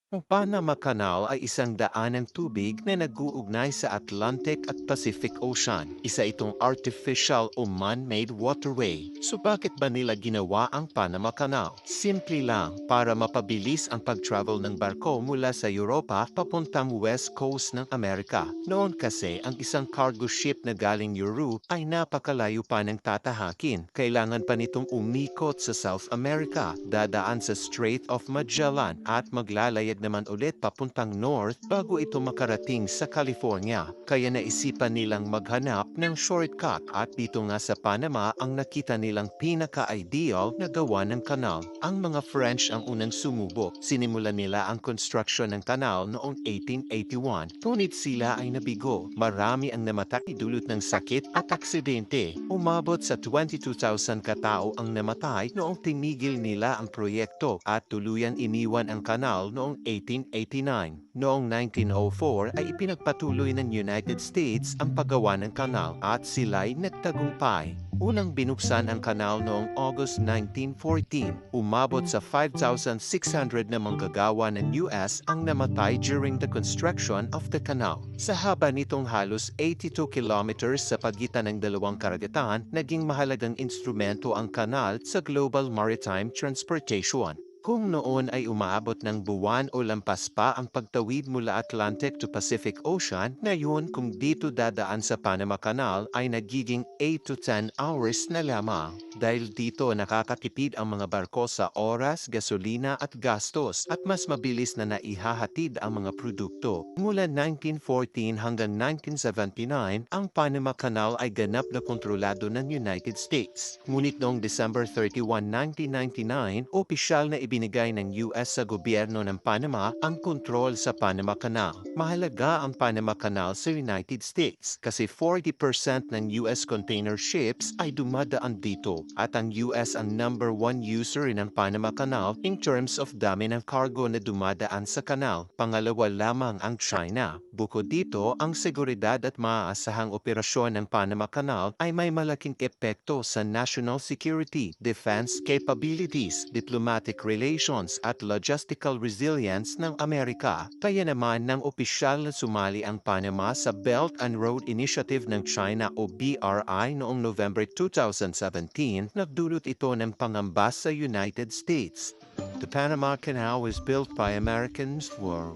Ang Panama Canal ay isang daan ng tubig na nag-uugnay sa Atlantic at Pacific Ocean. Isa itong artificial o man-made waterway. So bakit ba nila ginawa ang Panama Canal? Simple lang, para mapabilis ang pag-travel ng barko mula sa Europa papuntang West Coast ng Amerika. Noon kasi ang isang cargo ship na galing Europe ay napakalayo pa ng tatahakin. Kailangan pa nitong umikot sa South America, dadaan sa Strait of Magellan at maglalayag naman ulit papuntang north bago ito makarating sa California. Kaya naisipan nilang maghanap ng shortcut at dito nga sa Panama ang nakita nilang pinaka-ideal na gawa ng kanal. Ang mga French ang unang sumubok. Sinimulan nila ang construction ng kanal noong 1881. Ngunit sila ay nabigo. Marami ang namatay dulot ng sakit at aksidente. Umabot sa 22,000 katao ang namatay noong tinigil nila ang proyekto at tuluyan iniwan ang kanal noong 1889. Noong 1904 ay ipinagpatuloy ng United States ang paggawa ng kanal at sila'y nagtagumpay. Unang binuksan ang kanal noong August 1914. Umabot sa 5,600 na manggagawa ng US ang namatay during the construction of the canal. Sa haba nitong halos 82 kilometers sa pagitan ng dalawang karagatan, naging mahalagang instrumento ang kanal sa global maritime transportation. Kung noon ay umaabot ng buwan o lampas pa ang pagtawid mula Atlantic to Pacific Ocean, ngayon kung dito dadaan sa Panama Canal ay nagiging 8 to 10 hours na lamang. Dahil dito nakakatipid ang mga barko sa oras, gasolina at gastos at mas mabilis na naihahatid ang mga produkto. Mula 1914 hanggang 1979, ang Panama Canal ay ganap na kontrolado ng United States. Ngunit noong December 31, 1999, opisyal na ibinigay ng US sa gobyerno ng Panama ang kontrol sa Panama Canal. Mahalaga ang Panama Canal sa United States kasi 40% ng US container ships ay dumadaan dito at ang US ang number one user ng Panama Canal in terms of dami ng cargo na dumadaan sa kanal. Pangalawa lamang ang China. Bukod dito, ang seguridad at maaasahang operasyon ng Panama Canal ay may malaking epekto sa national security, defense capabilities, diplomatic relations at logistical resilience ng Amerika. Kaya naman nang opisyal na sumali ang Panama sa Belt and Road Initiative ng China o BRI noong November 2017, nagdulot ito ng pangamba sa United States. The Panama Canal was built by Americans for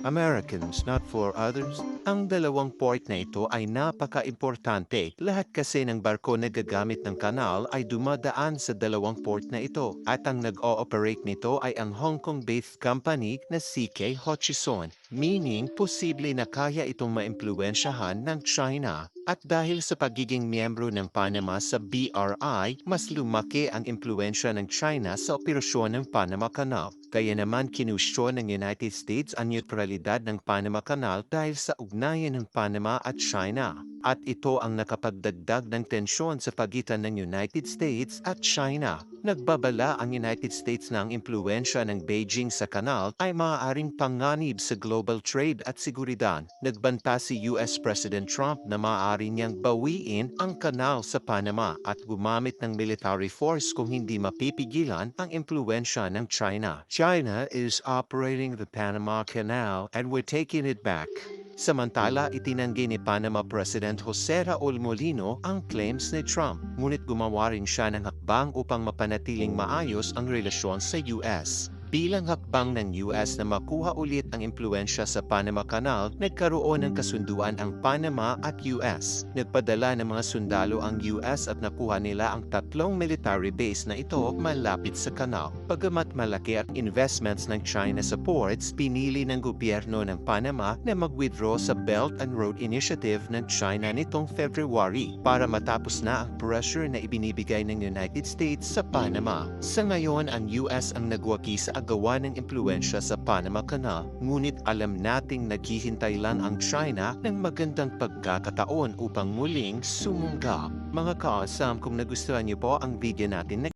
Americans, not for others. Ang dalawang port na ito ay napaka-importante. Lahat kasi ng barko na gagamit ng kanal ay dumadaan sa dalawang port na ito at ang nag-ooperate nito ay ang Hong Kong-based company na CK Hutchison, meaning posible na kaya itong maimpluwensyahan ng China. At dahil sa pagiging miyembro ng Panama sa BRI, mas lumaki ang impluensya ng China sa operasyon ng Panama Canal. Kaya naman kinwestiyon ng United States ang neutralidad ng Panama Canal dahil sa ugnayan ng Panama at China. At ito ang nakapagdagdag ng tensyon sa pagitan ng United States at China. Nagbabala ang United States na ang impluensya ng Beijing sa kanal ay maaaring panganib sa global trade at seguridad. Nagbanta si US President Trump na maaari niyang bawiin ang kanal sa Panama at gumamit ng military force kung hindi mapipigilan ang impluensya ng China. China is operating the Panama Canal and we're taking it back. Samantala, itinanggi ni Panama President Jose Raul Molino ang claims ni Trump, ngunit gumawa rin siya ng hakbang upang mapanatiling maayos ang relasyon sa US. Bilang hakbang ng US na makuha ulit ang impluensya sa Panama Canal, nagkaroon ng kasunduan ang Panama at US. Nagpadala ng mga sundalo ang US at nakuha nila ang tatlong military base na ito malapit sa kanal. Bagamat malaki at investments ng China sa ports, pinili ng gobyerno ng Panama na mag-withdraw sa Belt and Road Initiative ng China nitong February para matapos na ang pressure na ibinibigay ng United States sa Panama. Sa ngayon, ang US ang nagwagi sa gawa ng impluensya sa Panama Canal, ngunit alam nating naghihintay lang ang China ng magandang pagkakataon upang muling sumunggab. Mga kaasam, kung nagustuhan niyo po ang video natin